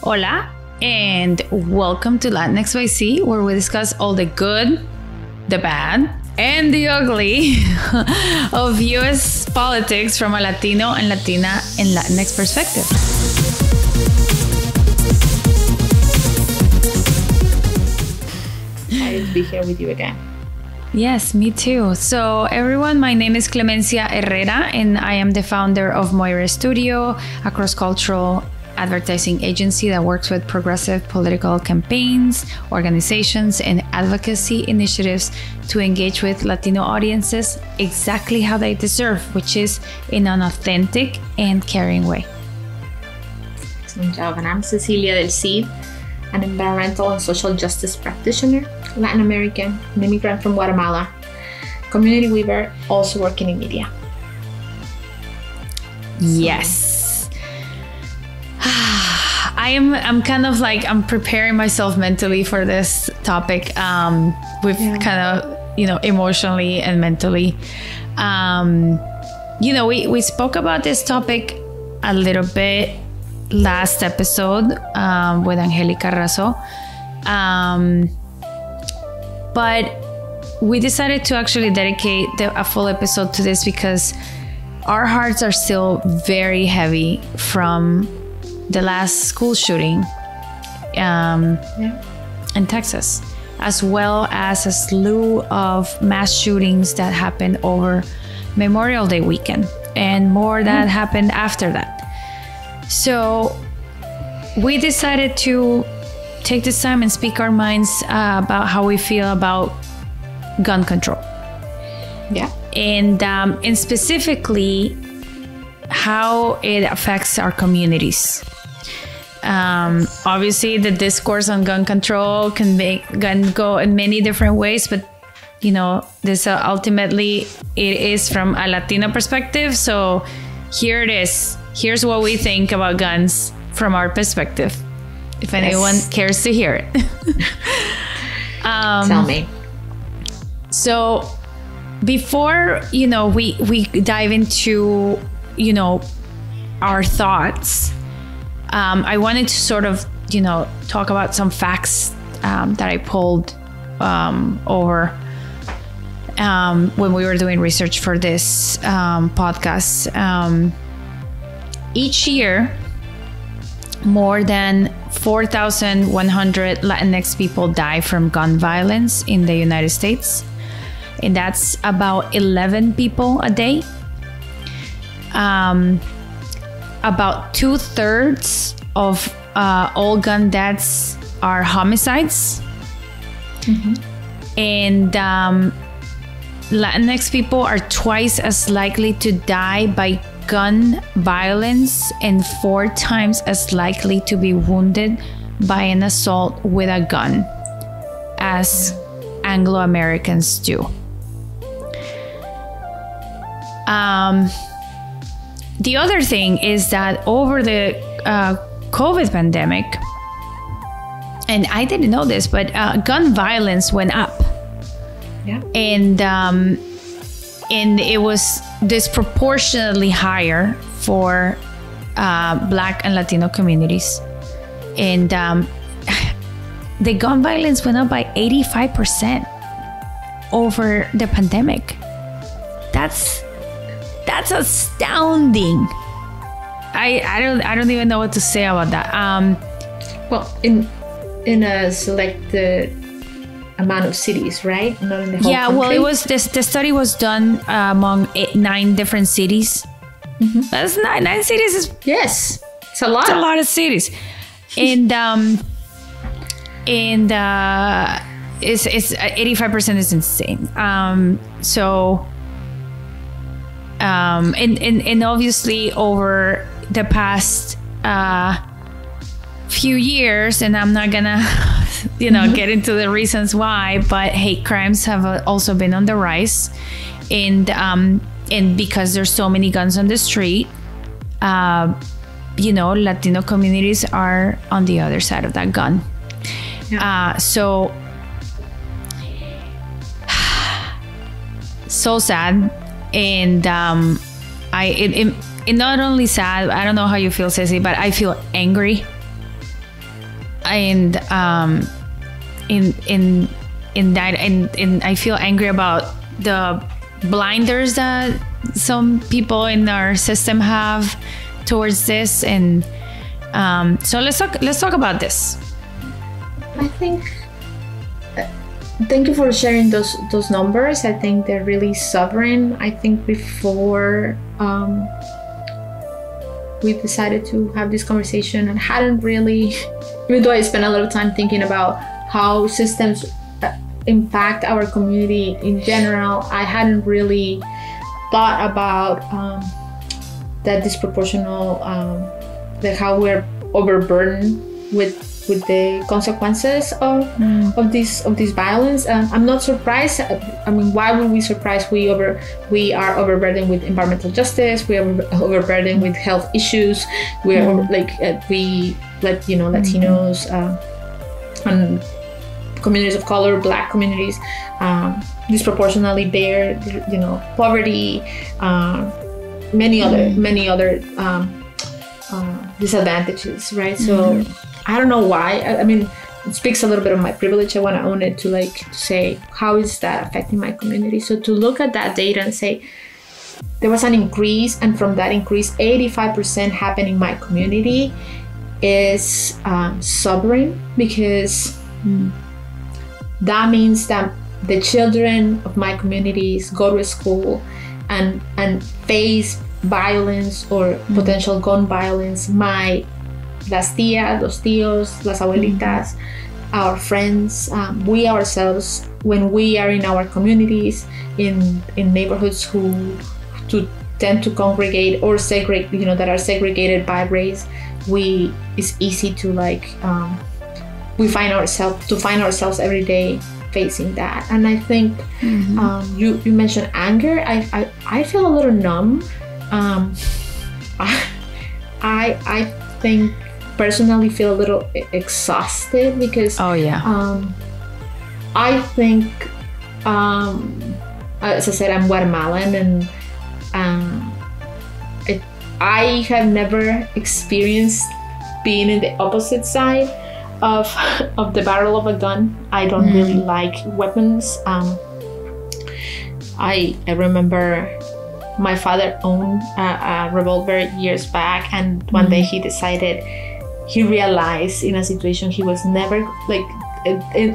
Hola, and welcome to Latinx by C, where we discuss all the good, the bad, and the ugly of U.S. politics from a Latino and Latina and Latinx perspective. Excited to be here with you again. Yes, me too. So everyone, my name is Clemencia Herrera, and I am the founder of Moira Studio, a cross-cultural advertising agency that works with progressive political campaigns, organizations, and advocacy initiatives to engage with Latino audiences exactly how they deserve, which is in an authentic and caring way. Excellent job. And I'm Cecilia del Cid, an environmental and social justice practitioner, Latin American, an immigrant from Guatemala, community weaver, also working in media. Yes. I'm kind of like, I'm preparing myself mentally for this topic with kind of, emotionally and mentally. We spoke about this topic a little bit last episode with Angelica Razo. But we decided to actually dedicate a full episode to this because our hearts are still very heavy from the last school shooting in Texas, as well as a slew of mass shootings that happened over Memorial Day weekend and more that happened after that. So we decided to take this time and speak our minds about how we feel about gun control. Yeah. And specifically how it affects our communities. Obviously, the discourse on gun control can go in many different ways, but this ultimately it is from a Latino perspective. So here it is. Here's what we think about guns from our perspective. If anyone cares to hear it, tell me. So before we dive into our thoughts, I wanted to sort of talk about some facts that I pulled over when we were doing research for this podcast. Each year, more than 4,100 Latinx people die from gun violence in the United States, and that's about 11 people a day. About 2/3 of all gun deaths are homicides. And Latinx people are twice as likely to die by gun violence and 4 times as likely to be wounded by an assault with a gun as Anglo-Americans do. The other thing is that over the COVID pandemic, and I didn't know this, but gun violence went up. Yeah. And it was disproportionately higher for Black and Latino communities. And the gun violence went up by 85% over the pandemic. That's astounding. I don't even know what to say about that. Well, in a selected amount of cities, right? Not in the whole country. Well, it was the study was done among 9 different cities. That's 9 cities. Yes, it's a lot. It's a lot of cities, and it's 85% is insane. And obviously over the past few years, and I'm not gonna get into the reasons why, but hate crimes have also been on the rise, and because there's so many guns on the street, Latino communities are on the other side of that gun. So sad. And it not only sad, I don't know how you feel, Ceci, but I feel angry and in that, and I feel angry about the blinders that some people in our system have towards this. And so let's talk about this. I think thank you for sharing those numbers. I think they're really sovereign. I think before we decided to have this conversation, and hadn't really, even though I spent a lot of time thinking about how systems impact our community in general, I hadn't really thought about that disproportional, how we're overburdened with the consequences of this violence. I'm not surprised. I mean, why would we surprise? We are overburdened with environmental justice. We are overburdened with health issues. We are Latinos and communities of color, Black communities, disproportionately bear, poverty, many other disadvantages, right? So I don't know why. I mean, it speaks a little bit of my privilege. I want to own it, to say, how is that affecting my community? So to look at that data and say, there was an increase, and from that increase, 85% happened in my community, is sobering, because that means that the children of my communities go to school and face violence or potential gun violence. Las tías, los tíos, las abuelitas, our friends, we ourselves, when we are in our communities, in neighborhoods who tend to congregate or segregate, that are segregated by race, it's easy to we find ourselves every day facing that. And I think you mentioned anger. I feel a little numb. I think personally feel a little exhausted, because I think as I said, I'm Guatemalan, and I have never experienced being in the opposite side of the barrel of a gun. I don't really like weapons. I remember my father owned a revolver years back, and one day he realized in a situation he was never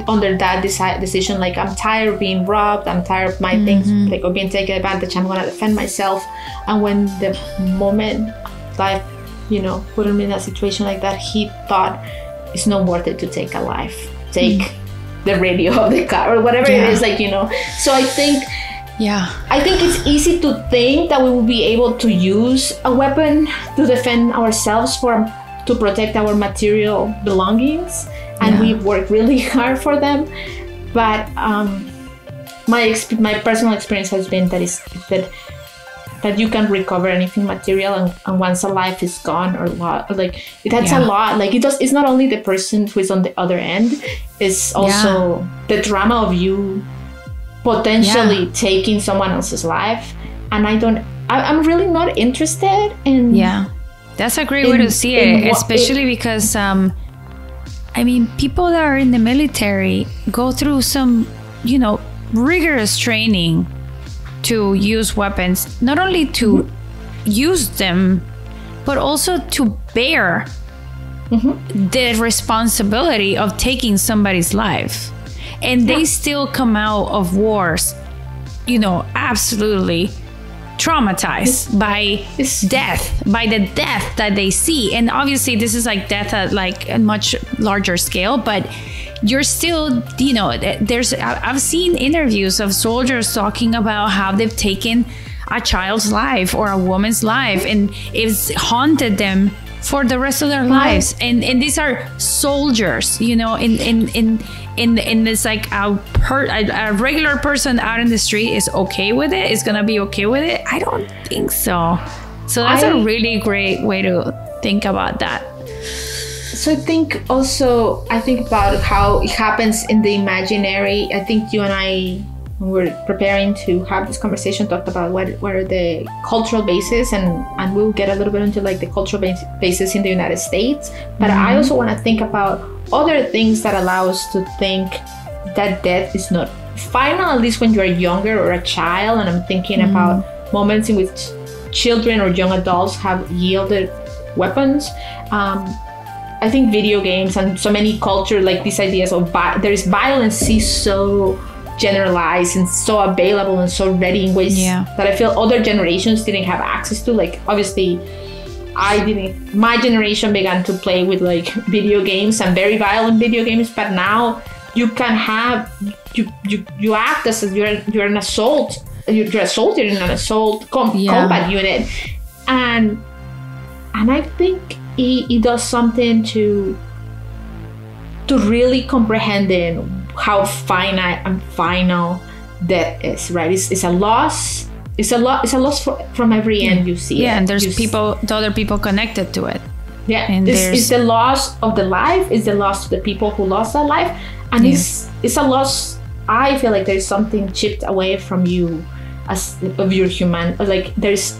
under that decision, I'm tired of being robbed, I'm tired of my things of being taken advantage, I'm gonna defend myself. And when the moment life put him in a situation like that, he thought it's not worth it to take a life, take the radio of the car or whatever it is, so I think it's easy to think that we will be able to use a weapon to defend ourselves, to protect our material belongings, and we work really hard for them. But my personal experience has been that you can recover anything material, and once a life is gone or lost, it adds a lot. It's not only the person who is on the other end, it's also the drama of you potentially taking someone else's life. And I'm really not interested in. That's a great way to see it, especially because people that are in the military go through some rigorous training to use weapons, not only to use them, but also to bear the responsibility of taking somebody's life. And they still come out of wars, absolutely traumatized by the death that they see. And obviously this is death at a much larger scale, but you're still, I've seen interviews of soldiers talking about how they've taken a child's life or a woman's life, and it's haunted them for the rest of their lives. And these are soldiers, in this a regular person out in the street is okay with it, is gonna be okay with it. I don't think so. So that's a really great way to think about that. So I think about how it happens in the imaginary. I think you and I, when we're preparing to have this conversation, talked about what are the cultural bases, and we'll get a little bit into the cultural basis in the United States. But I also want to think about other things that allow us to think that death is not final, at least when you're younger or a child. And I'm thinking about moments in which children or young adults have wielded weapons. I think video games and so many culture, like these ideas of there is violence so generalized and so available and so ready in ways that I feel other generations didn't have access to. Like, obviously, my generation began to play with like video games and very violent video games, but now you can have, you act as if you're an assault, you're assaulted in an assault combat unit. And I think it does something to really comprehending how finite and final death is, right? It's a loss. It's a loss from every end you see. Yeah, and there's other people connected to it. Yeah, and it's the loss of the life. It's the loss of the people who lost that life, and it's a loss. I feel like there's something chipped away from you of your human. Like there is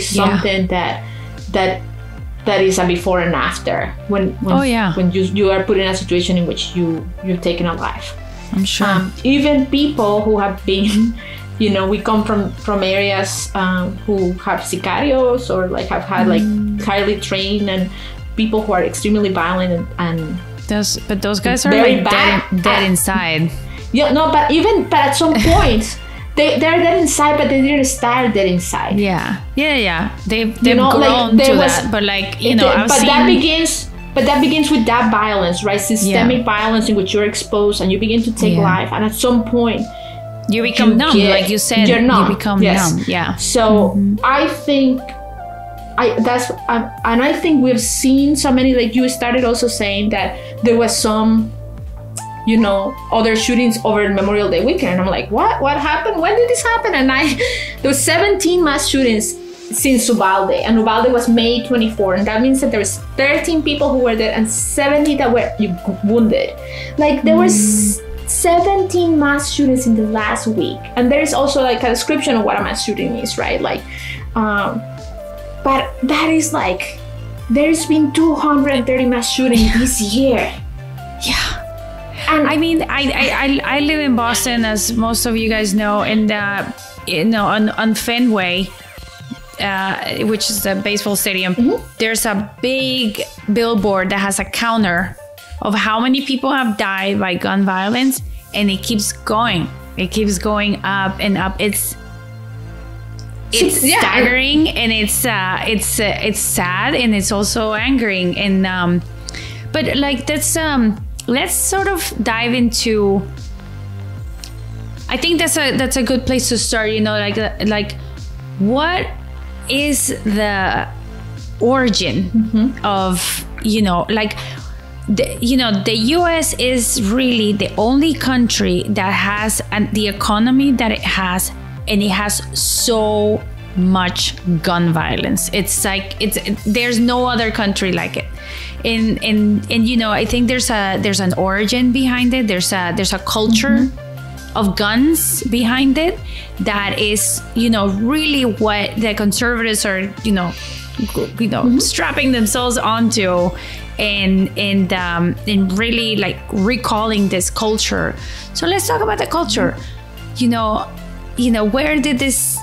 something that is a before and after when you are put in a situation in which you've taken a life. I'm sure. Even people who have been, we come from areas who have sicarios or like have had like highly trained and people who are extremely violent and those guys are like dead inside. Yeah, no, but at some point. They're dead inside, but they didn't start dead inside. Yeah. They've grown to that, but like that begins with that violence, right? Systemic violence in which you're exposed, and you begin to take life, and at some point you become numb, like you said. You're numb. You become numb. Yeah. So I think I think we've seen so many. Like you started also saying that there was some, other shootings over Memorial Day weekend. And I'm like, what happened? When did this happen? And there was 17 mass shootings since Uvalde, and Uvalde was May 24. And that means that there was 13 people who were dead and 70 that were wounded. Like there was 17 mass shootings in the last week. And there is also like a description of what a mass shooting is, right? Like, but that is like, there's been 230 mass shootings this year. Yeah. And I mean, I live in Boston, as most of you guys know, and on Fenway, which is the baseball stadium, there's a big billboard that has a counter of how many people have died by gun violence, and it keeps going. It keeps going up and up. It's staggering, and it's sad, and it's also angering, and but like that's let's sort of dive into. I think that's a good place to start. Like what is the origin of the U.S. is really the only country that has the economy that it has, and it has so much gun violence. It's like there's no other country like it. And I think there's an origin behind it. There's a culture of guns behind it that is really what the conservatives are strapping themselves onto, and really like recalling this culture. So let's talk about the culture. Where did this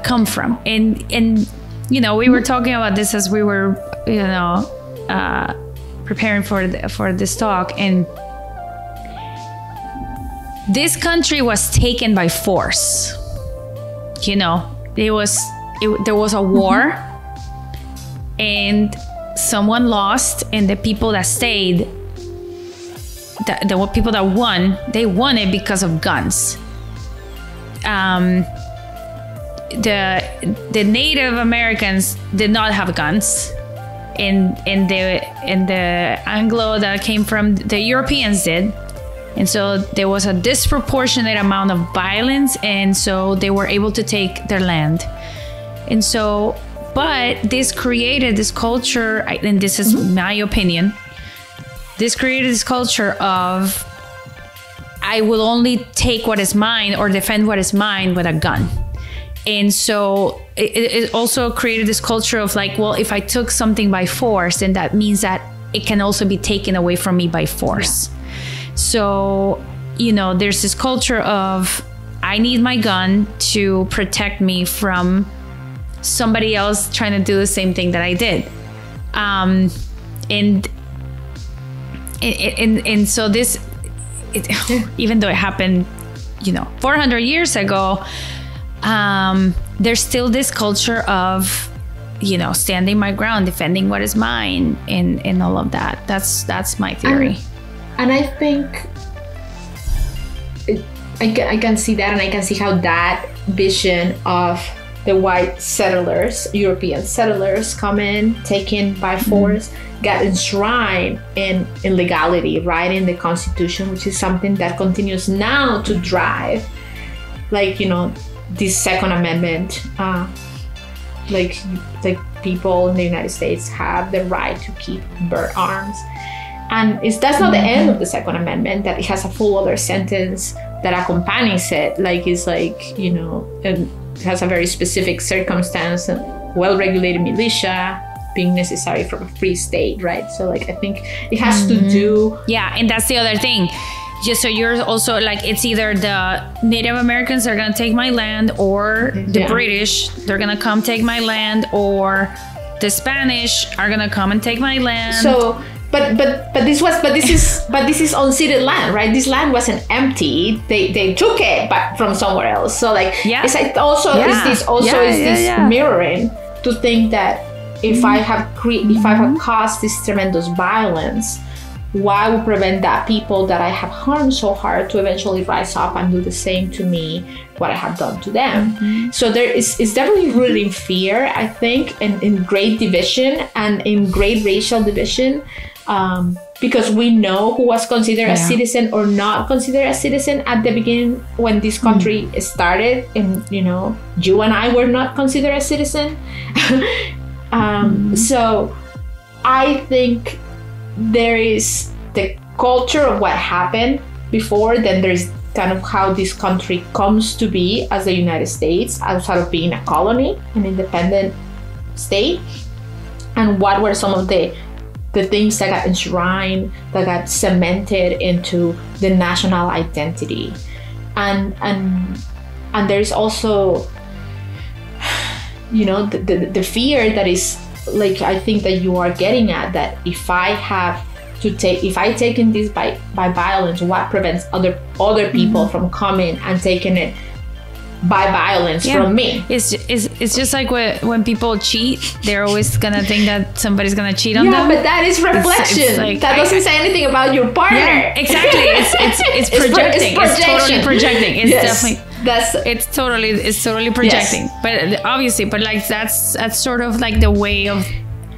come from? And we were talking about this as we were preparing for this talk, and this country was taken by force. There was a war, and someone lost, and the people that stayed, the people that won, they won it because of guns. The Native Americans did not have guns, and the Anglo that came from the Europeans did, and so there was a disproportionate amount of violence, and so they were able to take their land, and so. But this created this culture, and this is my opinion. This created this culture of I will only take what is mine or defend what is mine with a gun. And so it also created this culture of like, well, if I took something by force, then that means that it can also be taken away from me by force. So, you know, there's this culture of I need my gun to protect me from somebody else trying to do the same thing that I did. And so this, even though it happened, you know, 400 years ago, there's still this culture of, you know, standing my ground, defending what is mine, and all of that. That's my theory. And I think I can see that, and I can see how that vision of the white settlers, European settlers, come in, taken by force, got enshrined in legality, right, in the Constitution, which is something that continues now to drive, like, you know, this Second Amendment, like people in the United States have the right to keep bear arms. And that's not the end of the Second Amendment, that it has a full other sentence that accompanies it. Like, it's like, you know, it has a very specific circumstance, and well-regulated militia being necessary from a free state, right? So, like, I think it has to do... Yeah, and that's the other thing. Just so you're also like, it's either the Native Americans are going to take my land, or the British, they're going to come take my land, or the Spanish are going to come and take my land. So... But this is unceded land, right? This land wasn't empty. They took it back from somewhere else. So, like, it's like also is this mirroring to think that if I have caused this tremendous violence, why would prevent that people that I have harmed so hard to eventually rise up and do the same to me, what I have done to them? So it's definitely rooted in fear, I think, and in great division and in great racial division. Because we know who was considered a citizen or not considered a citizen at the beginning when this country started, and, you know, you and I were not considered a citizen. So I think there is the culture of what happened before, then there's kind of how this country comes to be as the United States, outside of being a colony, an independent state, and what were some of the things that got enshrined, that got cemented into the national identity. And there's also, you know, the fear that is, like, I think that you are getting at, that if I taken this by violence, what prevents other people from coming and taking it by violence from me? It's just like when people cheat, they're always gonna think that somebody's gonna cheat on them. Yeah, but that is reflection. It's like, that doesn't say anything about your partner. Yeah, exactly. It's projecting. It's totally projecting. It's definitely it's totally projecting. But obviously, like that's sort of like the way of.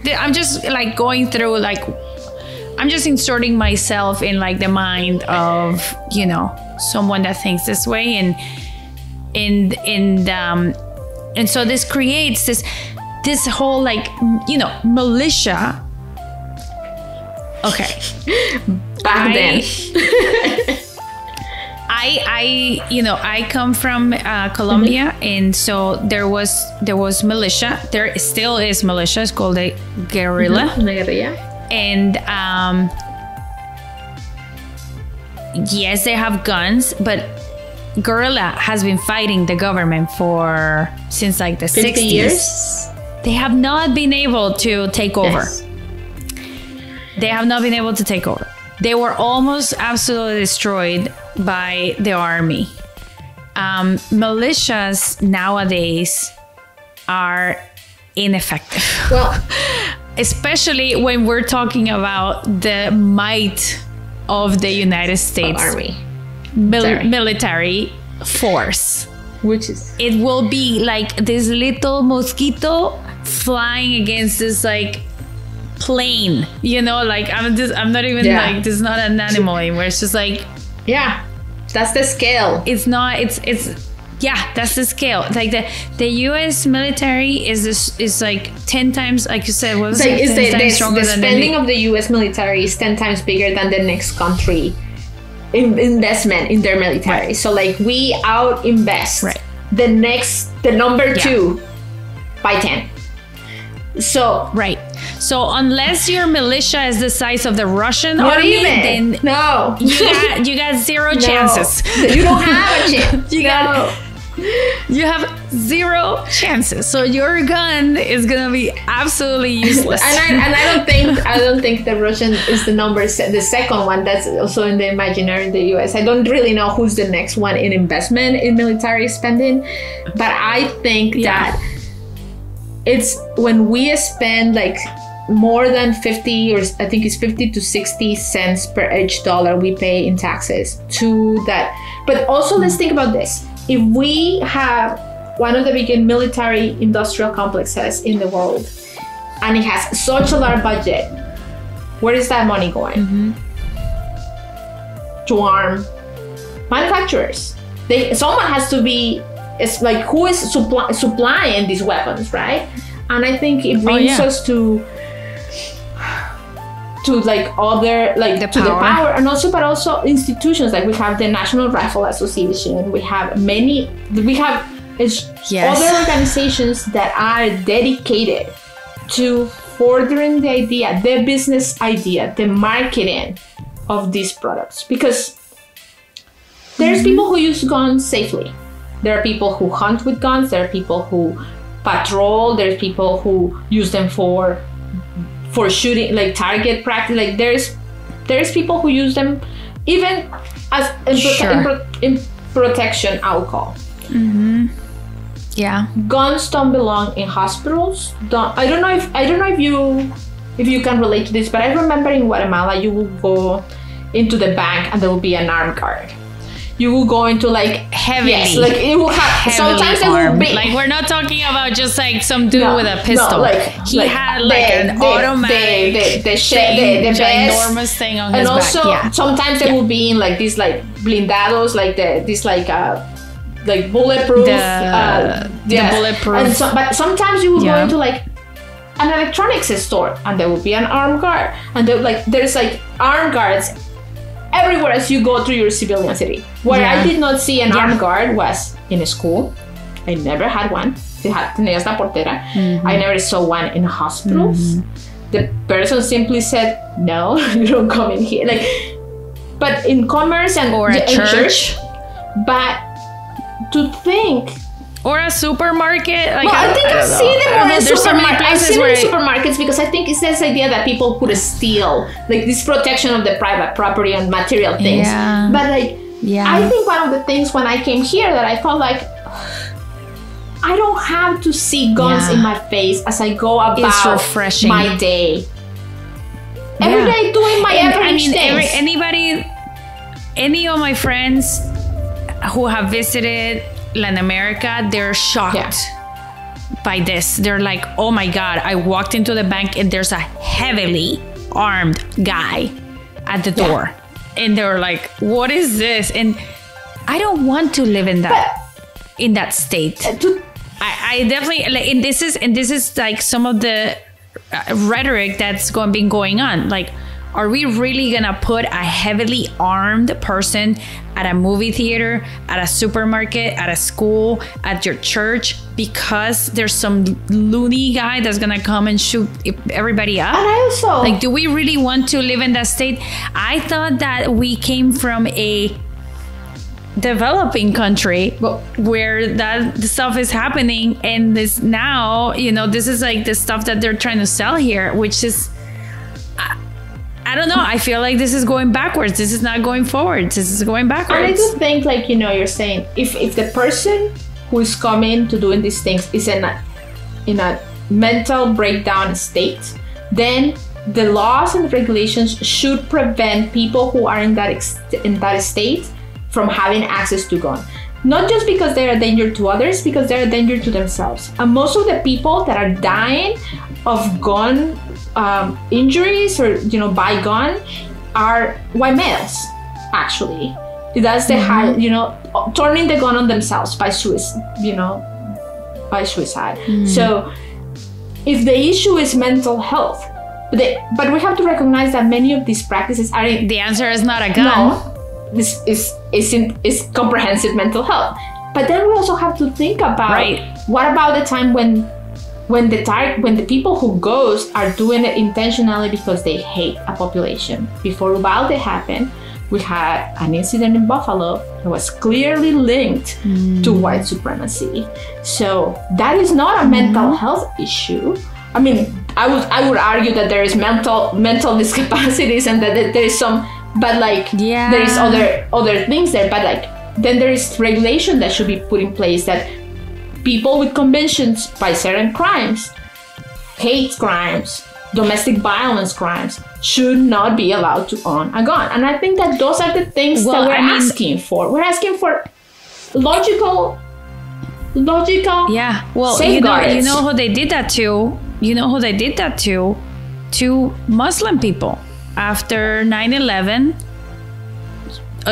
I'm just like going through, like, I'm just inserting myself in, like, the mind of, you know, someone that thinks this way, and so this creates this whole, like, you know, militia. Okay. Back then. I come from Colombia, and so there was militia. There still is militia. It's called a guerrilla. And yes, they have guns, but guerrilla has been fighting the government since like the 50 60s. years. They have not been able to take over. Yes. They have not been able to take over. They were almost absolutely destroyed by the army. Militias nowadays are ineffective. Well, especially when we're talking about the might of the United States Army. Military force, which is, it will be like this little mosquito flying against this, like, plane, you know, like, I'm not even like, this is not an animal anymore. It's just like, that's the scale. It's not, that's the scale. Like the US military is like 10 times, like you said, what was like, it? 10 times stronger the than spending of the US military is 10 times bigger than the next country investment in their military. Right. So, like, we out invest the number two by 10. So So unless your militia is the size of the Russian Not army, even. then No. you got zero chances. You don't have a chance. You have zero chances. So your gun is gonna be absolutely useless. and I don't think the Russian is the second one that's also in the imaginary in the US. I don't really know who's the next one in investment in military spending, but I think that it's when we spend like more than 50 or I think it's 50 to 60 cents per each dollar we pay in taxes to that. But also let's think about this. If we have one of the biggest military industrial complexes in the world and it has such a large budget, where is that money going? To arm manufacturers. Someone has to be, it's like who is supplying these weapons, right? And I think it brings us to like other like the power and also but also institutions like we have the National Rifle Association, we have other organizations that are dedicated to furthering the idea, the business idea, the marketing of these products, because there's people who use guns safely, there are people who hunt with guns, there are people who patrol, there's people who use them for shooting, like target practice. Like there's people who use them even as in protection alcohol. Yeah, guns don't belong in hospitals. I don't know if you can relate to this, but I remember in Guatemala you will go into the bank and there will be an armed guard. You will go into like heavily, like it will have sometimes it will be like we're not talking about just like some dude with a pistol. He had like an automatic the ginormous thing on his back. And also sometimes they will be in like these like blindados, like like bulletproof. The bulletproof. And but sometimes you will go into like an electronics store and there will be an armed guard, and there's like armed guards everywhere as you go through your civilian city. Where I did not see an armed guard was in a school. I never had one. Tenías la portera. I never saw one in hospitals. The person simply said, "No, you don't come in here." Like, but in commerce or a church. But to think. Or a supermarket. Like I think I've seen it more in supermarkets. I've seen it in supermarkets because I think it's this idea that people could steal, like this protection of the private property and material things. Yeah. But like, I think one of the things when I came here that I felt like I don't have to see guns in my face as I go about my day. Every day doing my average things. Any of my friends who have visited Latin America, they're shocked by this. They're like, oh my God, I walked into the bank and there's a heavily armed guy at the door. And they're like, what is this? And I don't want to live in that state. I definitely, and this is like some of the rhetoric that's been going on. Like, are we really gonna put a heavily armed person at a movie theater, at a supermarket, at a school, at your church, because there's some loony guy that's gonna come and shoot everybody up? And I also, like, do we really want to live in that state? I thought that we came from a developing country where that stuff is happening, and this now, this is like the stuff that they're trying to sell here, which is, I don't know. I feel like this is going backwards. This is not going forward. This is going backwards. And I do think, like, you're saying, if the person who is coming to doing these things is in a mental breakdown state, then the laws and regulations should prevent people who are in that state from having access to guns. Not just because they're a danger to others, because they're a danger to themselves. And most of the people that are dying of gun injuries or by gun are white males. Actually, that's the high, turning the gun on themselves by suicide. So if the issue is mental health, but we have to recognize that many of these practices are the answer is not a gun. No, this is comprehensive mental health. But then we also have to think about what about the time when when the people who ghost are doing it intentionally because they hate a population. Before Uvalde happened, we had an incident in Buffalo that was clearly linked to white supremacy. So that is not a mental health issue. I mean, I would argue that there is mental discapacities and that there is some, but like there is other things there. But like then there is regulation that should be put in place that people with convictions by certain crimes, hate crimes, domestic violence crimes, should not be allowed to own a gun. And I think that those are the things that we're asking for. We're asking for logical yeah. Well, safeguards. You know who they did that to? You know who they did that to? To Muslim people. After 9/11,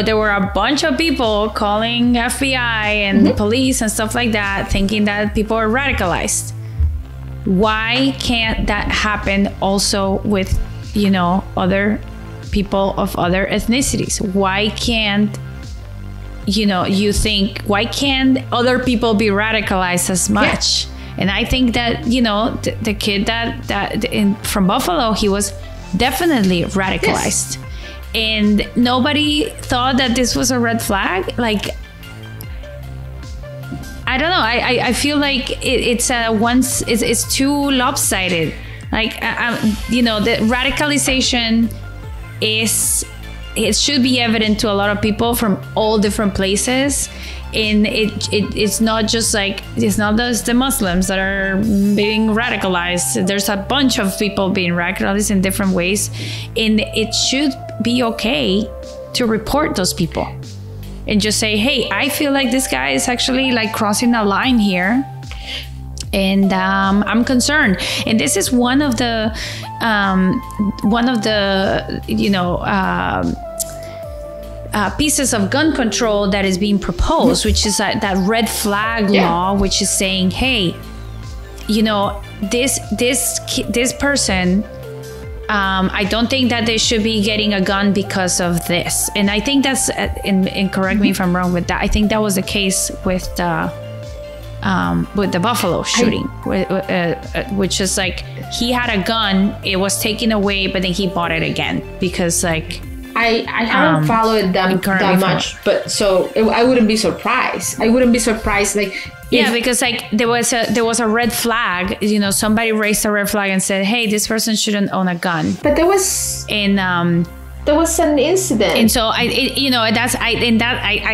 there were a bunch of people calling FBI and police and stuff like that, thinking that people are radicalized. Why can't that happen also with, other people of other ethnicities? Why can't, why can't other people be radicalized as much? Yeah. And I think that, the kid from Buffalo, he was definitely radicalized. Yes. And nobody thought that this was a red flag. Like, I don't know. I feel like it's too lopsided. Like, the radicalization it should be evident to a lot of people from all different places. And it's not just like, it's not just the Muslims that are being radicalized. There's a bunch of people being radicalized in different ways. And it should be okay to report those people and just say, hey, I feel like this guy is actually like crossing a line here. And I'm concerned. And this is one of the pieces of gun control that is being proposed, which is that red flag law, which is saying, hey, this person, I don't think that they should be getting a gun because of this. And I think that's, and correct me if I'm wrong with that, I think that was the case with the Buffalo shooting, which is like, he had a gun, it was taken away, but then he bought it again because like, I haven't followed them that much, but so I wouldn't be surprised. Like, because like there was a red flag. Somebody raised a red flag and said, "Hey, this person shouldn't own a gun." But there was an incident, and so I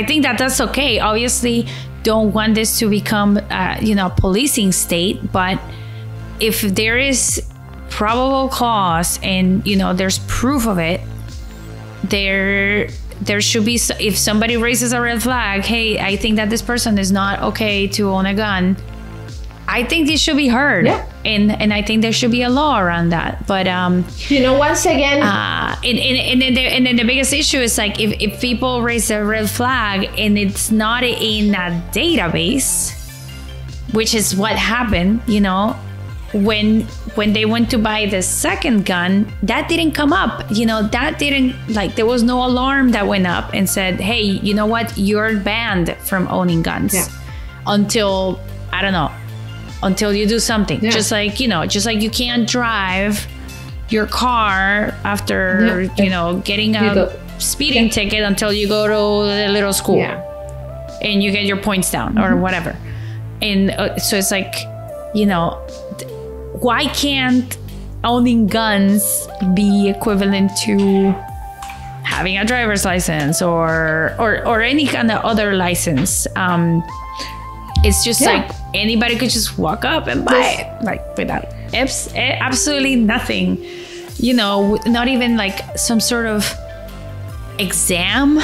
think that that's okay. Obviously, don't want this to become a policing state, but if there is probable cause and there's proof of it. There should be, if somebody raises a red flag, hey, I think that this person is not okay to own a gun, I think this should be heard. Yeah. And I think there should be a law around that. But once again, and then the biggest issue is like if people raise a red flag and it's not in a database, which is what happened, when they went to buy the second gun, that didn't come up. That didn't, like, there was no alarm that went up and said, hey, you know what? You're banned from owning guns until, I don't know, until you do something. Yeah. Just like you can't drive your car after, getting a speeding ticket until you go to the little school and you get your points down or whatever. And so it's like, why can't owning guns be equivalent to having a driver's license or any kind of other license? It's just like anybody could just walk up and buy it, like without absolutely nothing, not even like some sort of exam,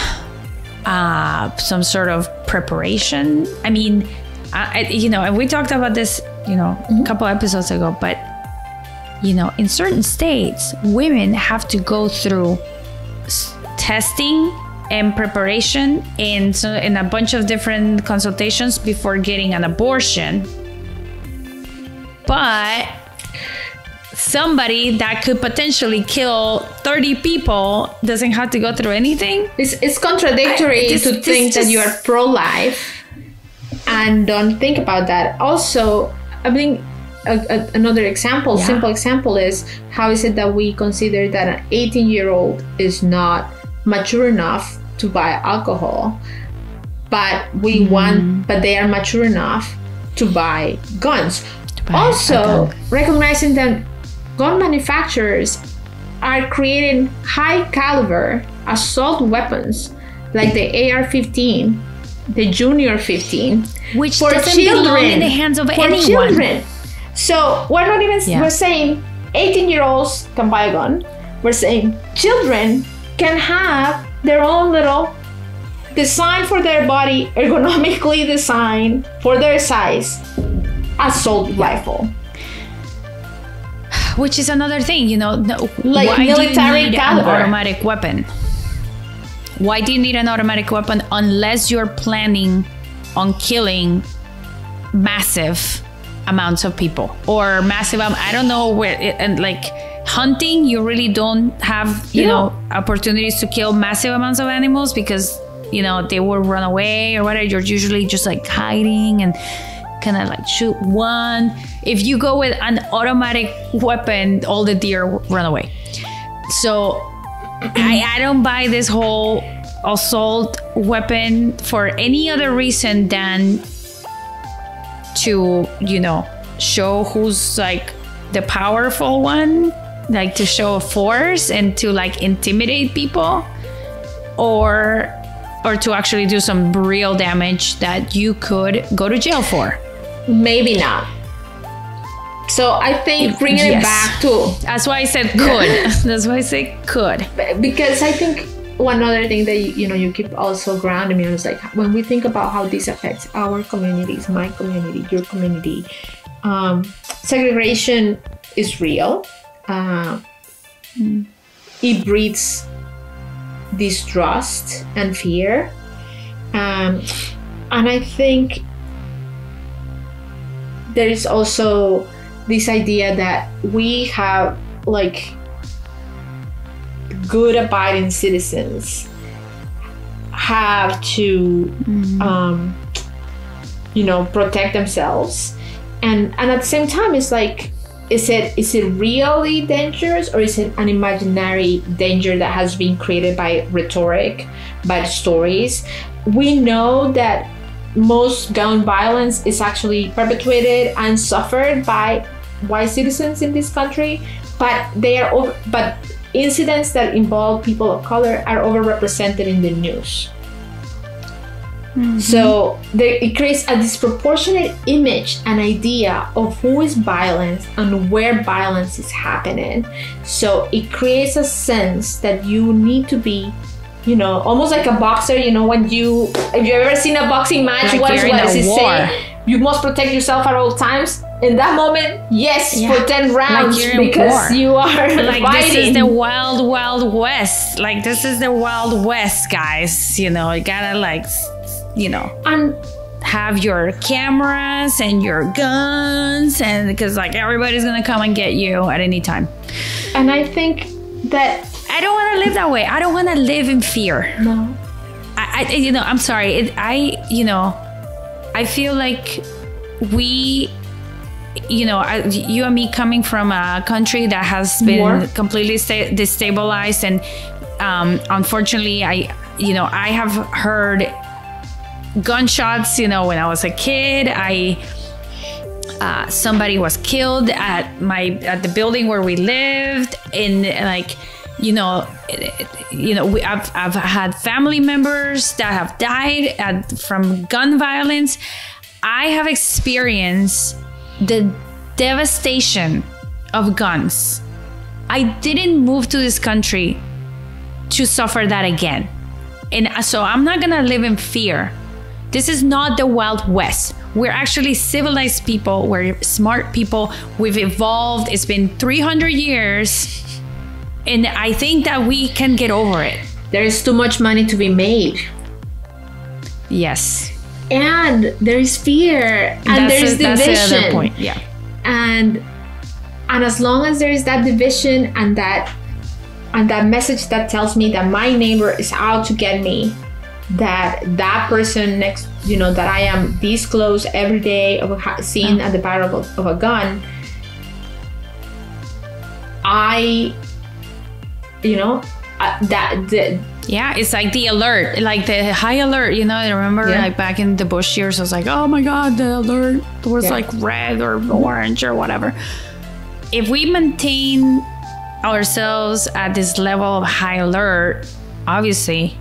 some sort of preparation. I mean, and we talked about this a couple episodes ago, but in certain states, women have to go through testing and preparation and a bunch of different consultations before getting an abortion. But somebody that could potentially kill 30 people doesn't have to go through anything. It's contradictory to think that you are pro-life and don't think about that. Also, I mean, another example, simple example is, how is it that we consider that an 18-year-old is not mature enough to buy alcohol, but but they are mature enough to buy guns? Also, recognizing that gun manufacturers are creating high caliber assault weapons like the AR-15, the Junior 15, which for doesn't children, belong in the hands of anyone. Children. So we're not even we're saying 18-year-olds can buy a gun. We're saying children can have their own little design for their body, ergonomically designed for their size assault rifle. Which is another thing, you know, like why military do you need caliber. an automatic weapon? Why do you need an automatic weapon unless you're planning on killing massive amounts of people or massive, I don't know where, and like hunting, you really don't have, you know, opportunities to kill massive amounts of animals because, you know, they will run away or whatever. You're usually just like hiding and kind of like shoot one. If you go with an automatic weapon, all the deer run away. So I don't buy this whole assault weapon for any other reason than to, you know, show who's like the powerful one, like to show force and to like intimidate people, or to actually do some real damage that you could go to jail for. Maybe not. So I think bringing it back to... That's why I said could. That's why I say could. Because I think one other thing that, you know, you keep also grounding me on is like, when we think about how this affects our communities, my community, your community, segregation is real. It breeds distrust and fear. And I think there is also this idea that we have like good abiding citizens have to you know, protect themselves, and at the same time it's like, is it really dangerous, or is it an imaginary danger that has been created by rhetoric, by stories? We know that most gun violence is actually perpetrated and suffered by white citizens in this country, but but incidents that involve people of color are overrepresented in the news. So it creates a disproportionate image and idea of who is violent and where violence is happening. So it creates a sense that you need to be, you know, almost like a boxer. You know, if you've ever seen a boxing match, like what does it say? You must protect yourself at all times. In that moment, yes, for 10 rounds, like because you are like fighting. This is the wild, wild west. Like, this is the wild west, guys. You know, you gotta like, you know, and have your cameras and your guns, and because like everybody's gonna come and get you at any time. And I think that I don't want to live that way. I don't want to live in fear. No, I you know, I'm sorry. You know, I feel like we, you know, you and me coming from a country that has been completely destabilized, and unfortunately, I have heard gunshots. You know, when I was a kid, somebody was killed at the building where we lived, and like, I've had family members that have died from gun violence. I have experienced the devastation of guns. I didn't move to this country to suffer that again. And so I'm not gonna live in fear. This is not the Wild West. We're actually civilized people. We're smart people. We've evolved. It's been 300 years. And I think that we can get over it. There is too much money to be made. Yes. And there is fear, and there is division. That's the other point. Yeah. And as long as there is that division and that message that tells me that my neighbor is out to get me, that person next, that I am this close every day of seeing at the barrel of a gun, it's like the alert, like the high alert, I remember like back in the Bush years, I was like, oh my God, the alert was like red or orange or whatever. If we maintain ourselves at this level of high alert, obviously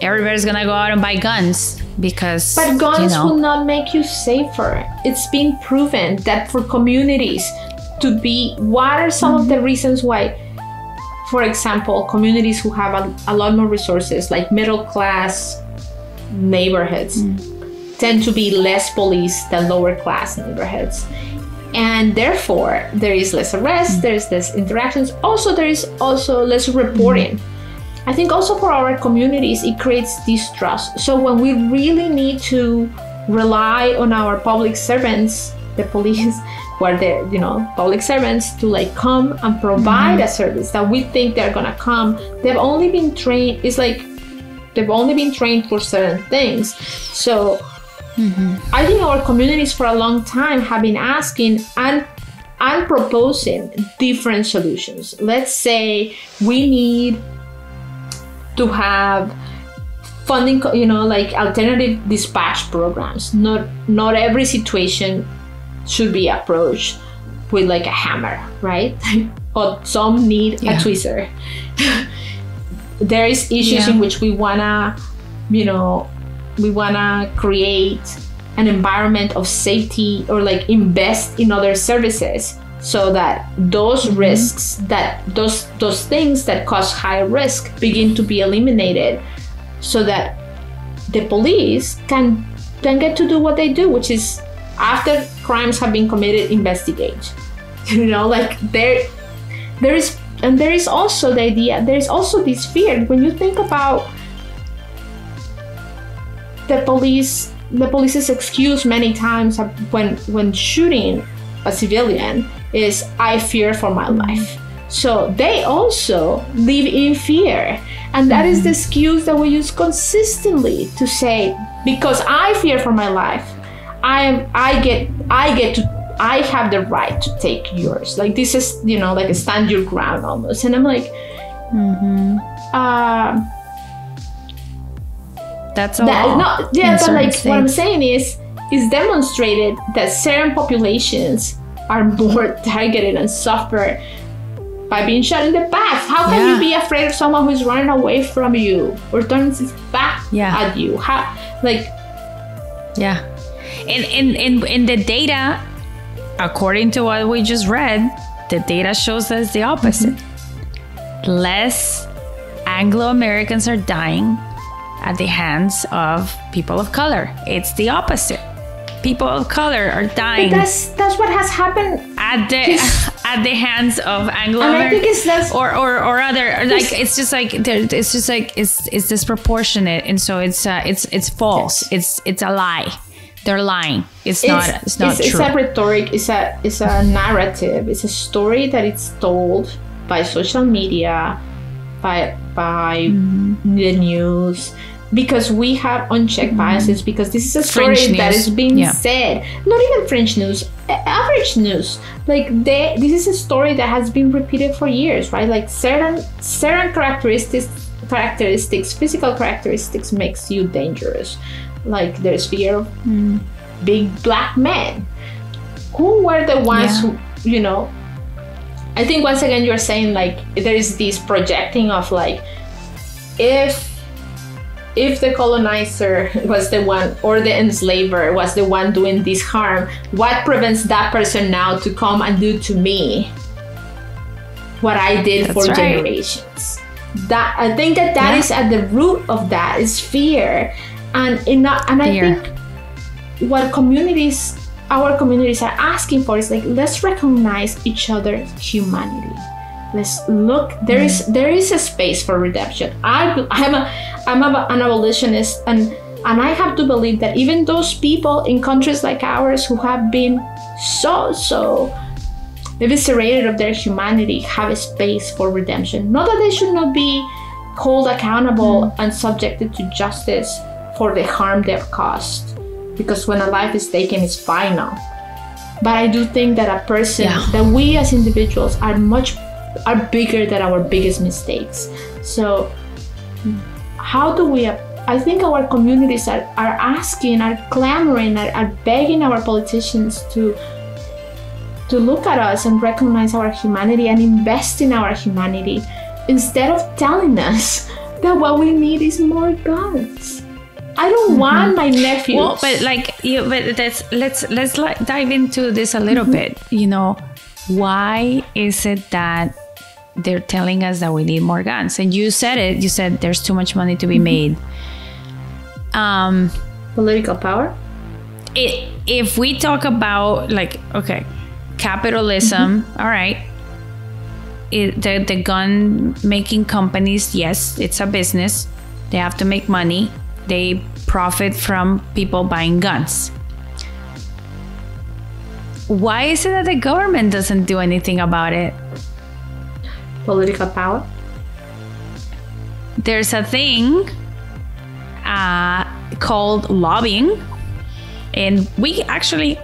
everybody's gonna go out and buy guns because... But guns will not make you safer. It's been proven that for communities to be... What are some of the reasons why, for example, communities who have a lot more resources, like middle-class neighborhoods, tend to be less policed than lower-class neighborhoods? And therefore, there is less arrest, there's less interactions. Also, there is also less reporting. I think also for our communities, it creates distrust. So when we really need to rely on our public servants, the police, where they're, public servants, to like come and provide a service that we think they're gonna come, they've only been trained, they've only been trained for certain things. So I think our communities for a long time have been asking and proposing different solutions. Let's say we need to have funding, like alternative dispatch programs. Not every situation should be approached with like a hammer, right? Or some need a tweezer. There is issues in which we wanna create an environment of safety or like invest in other services so that those risks, that those things that cause high risk begin to be eliminated, so that the police can get to do what they do, which is after crimes have been committed, investigate. Like there is also the idea, there is also this fear when you think about the police's excuse many times when shooting a civilian is, I fear for my life. So they also live in fear, and that is the excuse that we use consistently to say, because I fear for my life, I have the right to take yours. Like this is like a stand your ground almost. And I'm like, that's all. But like what I'm saying is demonstrated that certain populations are more targeted and suffer by being shot in the back. How can you be afraid of someone who's running away from you or turns his back at you? In the data, according to what we just read, the data shows us the opposite. Less Anglo-Americans are dying at the hands of people of color. It's the opposite. People of color are dying. But that's what has happened at the hands of Anglo-Americans. And I think it's or other, like it's disproportionate, and so it's false. Yes. It's a lie. They're lying. It's not true. It's a rhetoric. It's a narrative. It's a story that it's told by social media, by the news, because we have unchecked biases, because this is a story that is being said. Not even French news, average news. Like this is a story that has been repeated for years, right? Like certain characteristics, physical characteristics makes you dangerous. Like there's fear of big black men. Who were the ones who, I think once again you're saying like there is this projecting of like, if the colonizer was the one, or the enslaver was the one doing this harm, what prevents that person now to come and do to me what I did for generations? That I think that is at the root of that is fear. And I think what our communities are asking for is like, let's recognize each other's humanity. Let's look. There is a space for redemption. I'm an abolitionist, and I have to believe that even those people in countries like ours who have been so eviscerated of their humanity have a space for redemption. Not that they should not be held accountable and subjected to justice for the harm they've caused, because when a life is taken, it's final. But I do think that a person, that we as individuals are bigger than our biggest mistakes. So how do we, I think our communities are asking, are clamoring, are begging our politicians to look at us and recognize our humanity and invest in our humanity, instead of telling us that what we need is more guns. I don't want my nephews. Well, but let's like dive into this a little bit. You know, why is it that they're telling us that we need more guns? And you said it. You said there's too much money to be made. Political power. If we talk about capitalism, all right. The gun making companies, yes, it's a business. They have to make money. They profit from people buying guns. Why is it that the government doesn't do anything about it? Political power. There's a thing called lobbying, and we actually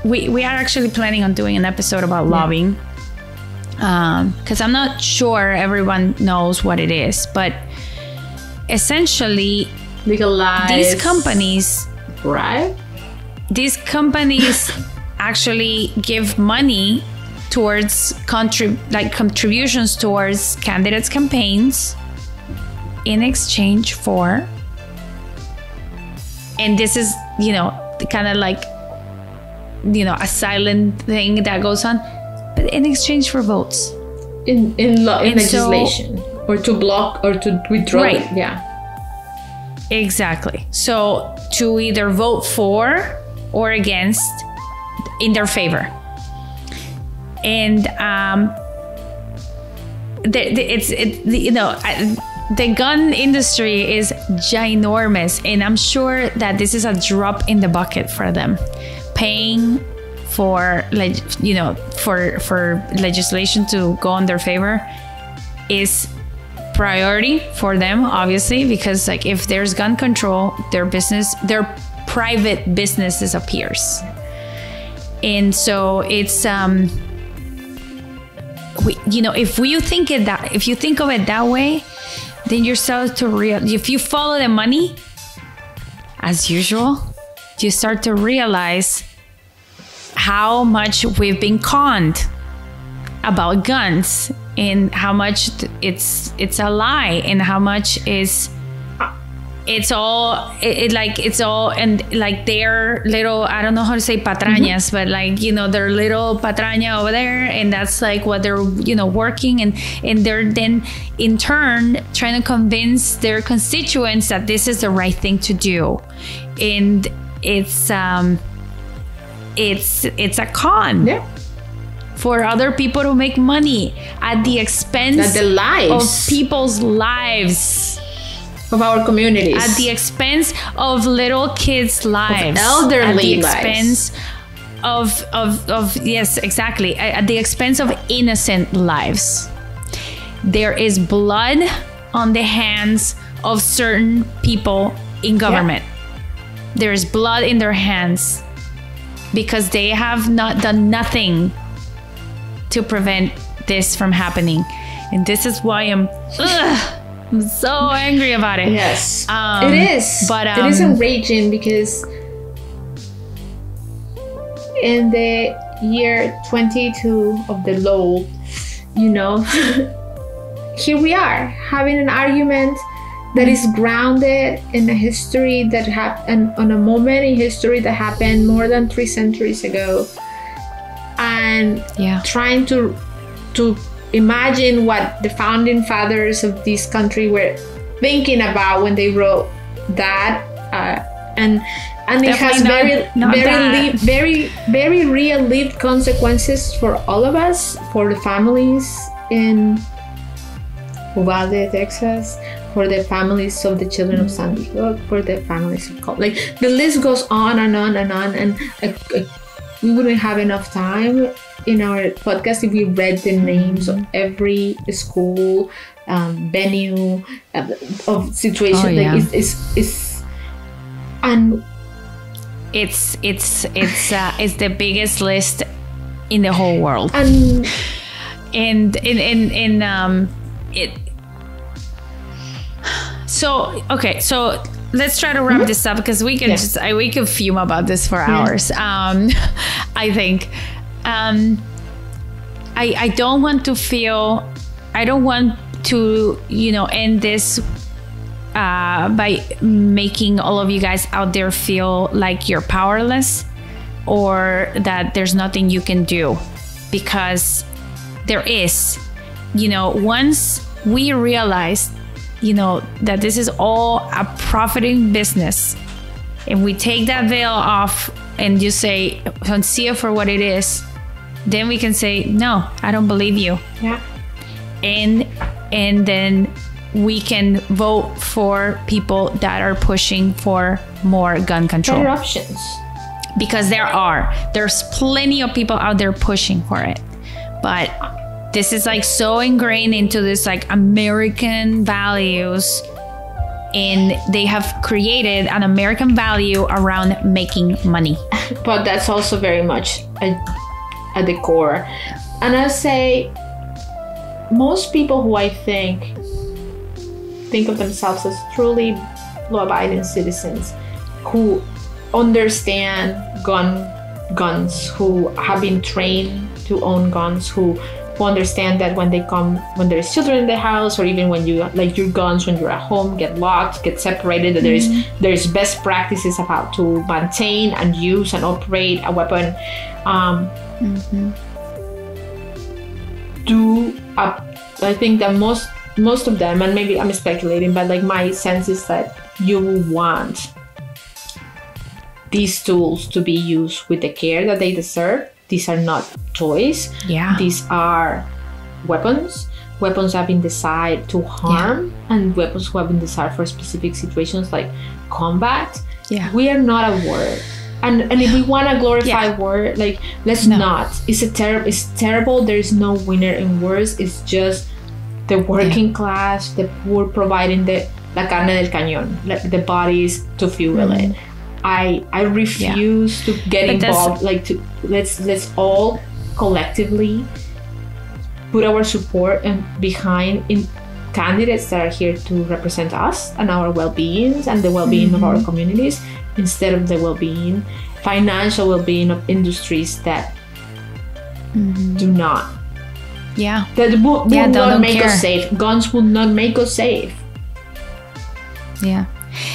we are actually planning on doing an episode about lobbying, because I'm not sure everyone knows what it is, but essentially legalize these companies, right? These companies actually give money towards contributions towards candidates' campaigns in exchange for, and this is, you know, kind of like, you know, a silent thing that goes on, but in exchange for votes in legislation, or to block or to withdraw, right? Yeah, exactly. So to either vote for or against in their favor. And the gun industry is ginormous, and I'm sure that this is a drop in the bucket for them. Paying for legislation to go in their favor is priority for them, obviously, because like if there's gun control, their private business disappears. And so it's if you think of it that way, then you start to if you follow the money, as usual, you start to realize how much we've been conned about guns, and how much it's a lie, and how much it's all and like their little, I don't know how to say patrañas, but like, you know, their little patraña over there, and that's like what they're, you know, working, and they're then in turn trying to convince their constituents that this is the right thing to do, and it's a con for other people to make money at the expense of people's lives. Of our communities. At the expense of little kids' lives. Of elderly lives. At the expense of yes, exactly. At the expense of innocent lives. There is blood on the hands of certain people in government. Yeah. There is blood in their hands because they have not done nothing to prevent this from happening. And this is why I'm so angry about it. Yes, it is. But it is enraging because in the year 22 of the law, you know, here we are having an argument that is grounded in a history that happened, on a moment in history that happened more than 3 centuries ago, and trying to imagine what the founding fathers of this country were thinking about when they wrote that, and it has very real lived consequences for all of us, for the families in Uvalde, Texas, for the families of the children of Sandy Hook, for the families of like the list goes on and on and on, and we wouldn't have enough time in our podcast if we read the names of every school, venue, of situation. And it's the biggest list in the whole world. And it. So okay, so let's try to wrap this up, because we can we could fume about this for hours. I think I don't want to end this by making all of you guys out there feel like you're powerless or that there's nothing you can do, because there is. Once we realize that this is all a profiting business, and we take that veil off and just say and see it for what it is, then we can say, no, I don't believe you. Yeah. And then we can vote for people that are pushing for more gun control. Better options. Because there's plenty of people out there pushing for it. But this is like so ingrained into this like American values, and they have created an American value around making money. But that's also very much at the core. And I'll say most people who I think of themselves as truly law-abiding citizens who understand guns, who have been trained to own guns, who understand that when there's children in the house, or even when you like your guns when you're at home get locked, get separated, that there's best practices about to maintain and use and operate a weapon. I think that most of them, and maybe I'm speculating, but like my sense is that you will want these tools to be used with the care that they deserve. These are not toys. Yeah. These are weapons. Weapons have been designed to harm, and weapons who have been designed for specific situations like combat. Yeah. We are not a war. And if we want to glorify war, like let's not. It's terrible. There is no winner in wars. It's just the working class, the poor providing la carne del cañón, like the bodies to fuel it. I refuse to get involved. Let's all collectively put our support and behind in candidates that are here to represent us and our well-being and the well-being of our communities, instead of the well-being, financial well-being of industries that do not. Yeah. That will not make us safe. Guns will not make us safe. Yeah.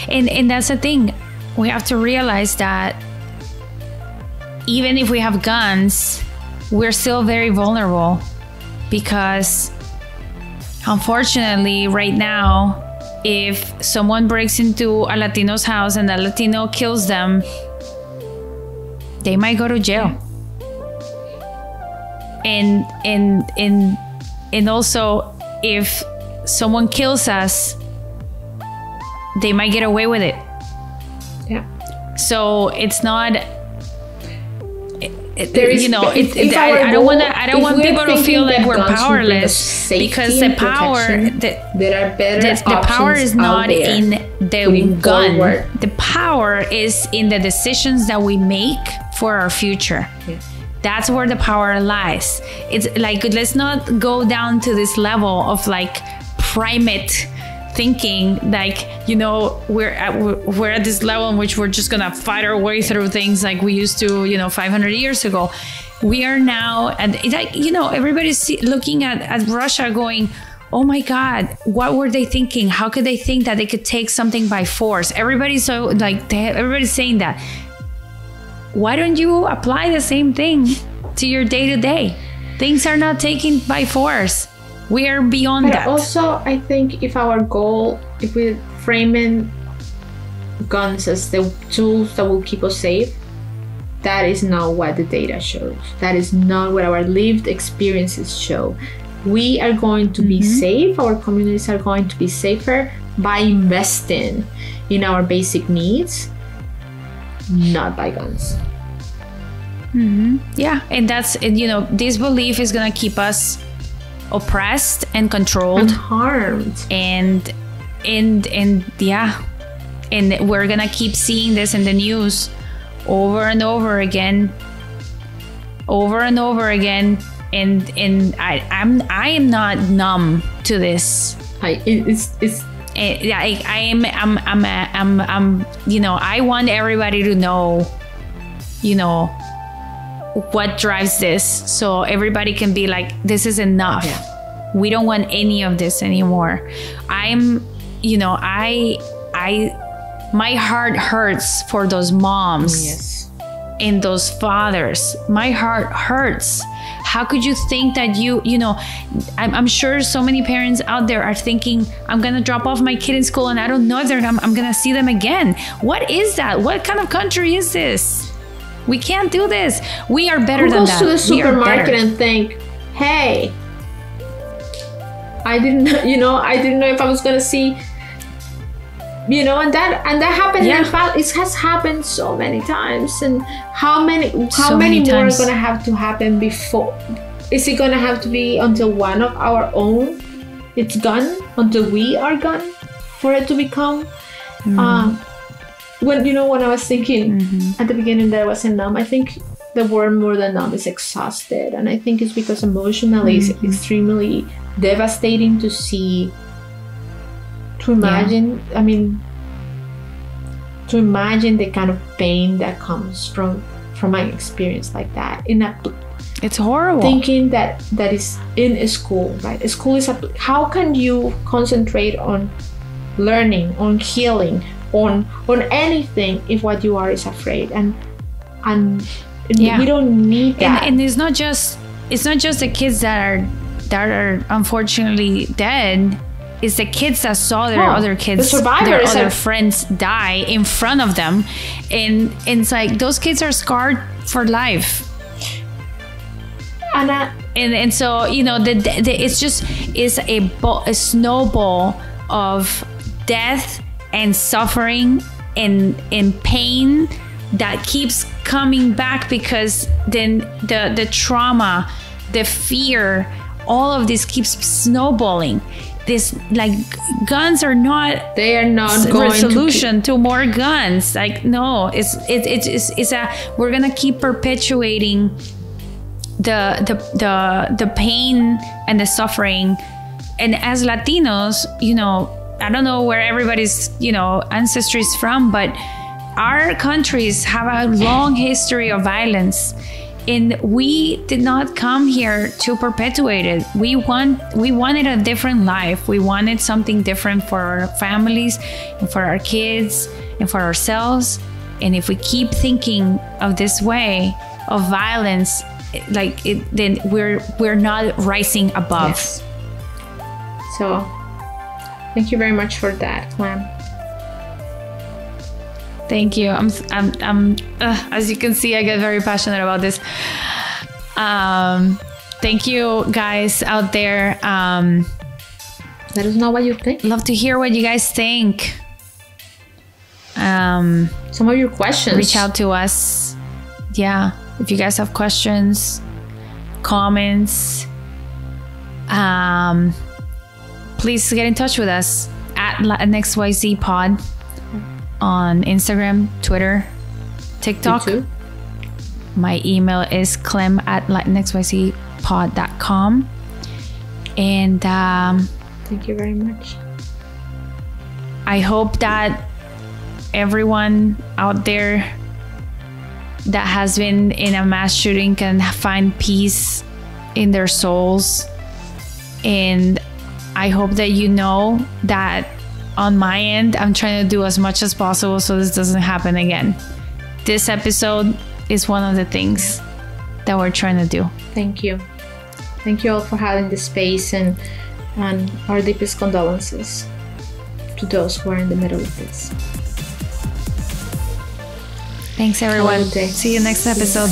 And that's the thing. We have to realize that even if we have guns, we're still very vulnerable, because unfortunately right now, if someone breaks into a Latino's house and a Latino kills them, they might go to jail. And also, if someone kills us, they might get away with it. Yeah. So it's not. I don't want people to feel like we're powerless, because the power the power is not in the gun. The power is in the decisions that we make for our future. Yeah. That's where the power lies. It's like, let's not go down to this level of like primate thinking, like, we're at this level in which we're just gonna fight our way through things like we used to 500 years ago. We are now, and it's like, everybody's looking at Russia going, oh my God, what were they thinking? How could they think that they could take something by force? Everybody's saying that. Why don't you apply the same thing to your day-to-day? Things are not taken by force. We are beyond that. Also, I think if we're framing guns as the tools that will keep us safe, that is not what the data shows. That is not what our lived experiences show. We are going to be safe. Our communities are going to be safer by investing in our basic needs, not by guns. Yeah, and that's, this belief is going to keep us oppressed and controlled and harmed, and we're gonna keep seeing this in the news over and over again. And I am not numb to this. I'm I want everybody to know, what drives this, so everybody can be like, this is enough. Yeah. We don't want any of this anymore. My heart hurts for those moms. Yes. And those fathers. My heart hurts. How could you think that I'm sure so many parents out there are thinking, I'm gonna drop off my kid in school and I don't know if I'm gonna see them again. What is that? What kind of country is this? We can't do this. We are better than that. Who goes to the supermarket and think, hey, I didn't know if I was gonna see, and that happened. Yeah. In fact, it has happened so many times. And how many more times. are gonna have to happen before? Is it gonna have to be until one of our own it's gone, until we are gone, for it to become? When I was thinking at the beginning that I wasn't numb, I think the word more than numb is exhausted, and I think it's because emotionally it's extremely devastating to see. To imagine, to imagine the kind of pain that comes from an experience like that. It's horrible. Thinking that is in a school, right? A school is how can you concentrate on learning, on healing, on anything if what you are is afraid? And we don't need that. And it's not just the kids that are unfortunately dead. It's the kids that saw their other kids, their other friends die in front of them, and it's like those kids are scarred for life. And so it's a snowball of death and suffering and pain that keeps coming back, because then the trauma, the fear, all of this keeps snowballing. This, like, guns are not. They are not going resolution to more guns. Like, no, we're gonna keep perpetuating the pain and the suffering. And as Latinos, I don't know where everybody's ancestry is from, but our countries have a long history of violence. And we did not come here to perpetuate it. We wanted a different life. We wanted something different for our families and for our kids and for ourselves. And if we keep thinking of this way of violence, then we're not rising above. Yes. So, thank you very much for that, Clem. Thank you. As you can see, I get very passionate about this. Thank you guys out there. Let us know what you think. Love to hear what you guys think. Some of your questions. Reach out to us. Yeah. If you guys have questions, comments, please get in touch with us at Latinx Pod. On Instagram, Twitter, TikTok. YouTube. My email is clem@latinxycpod.com. And thank you very much. I hope that everyone out there that has been in a mass shooting can find peace in their souls. And I hope that that on my end, I'm trying to do as much as possible so this doesn't happen again. This episode is one of the things that we're trying to do. Thank you. Thank you all for having this space, and our deepest condolences to those who are in the middle of this. Thanks, everyone. See you next episode.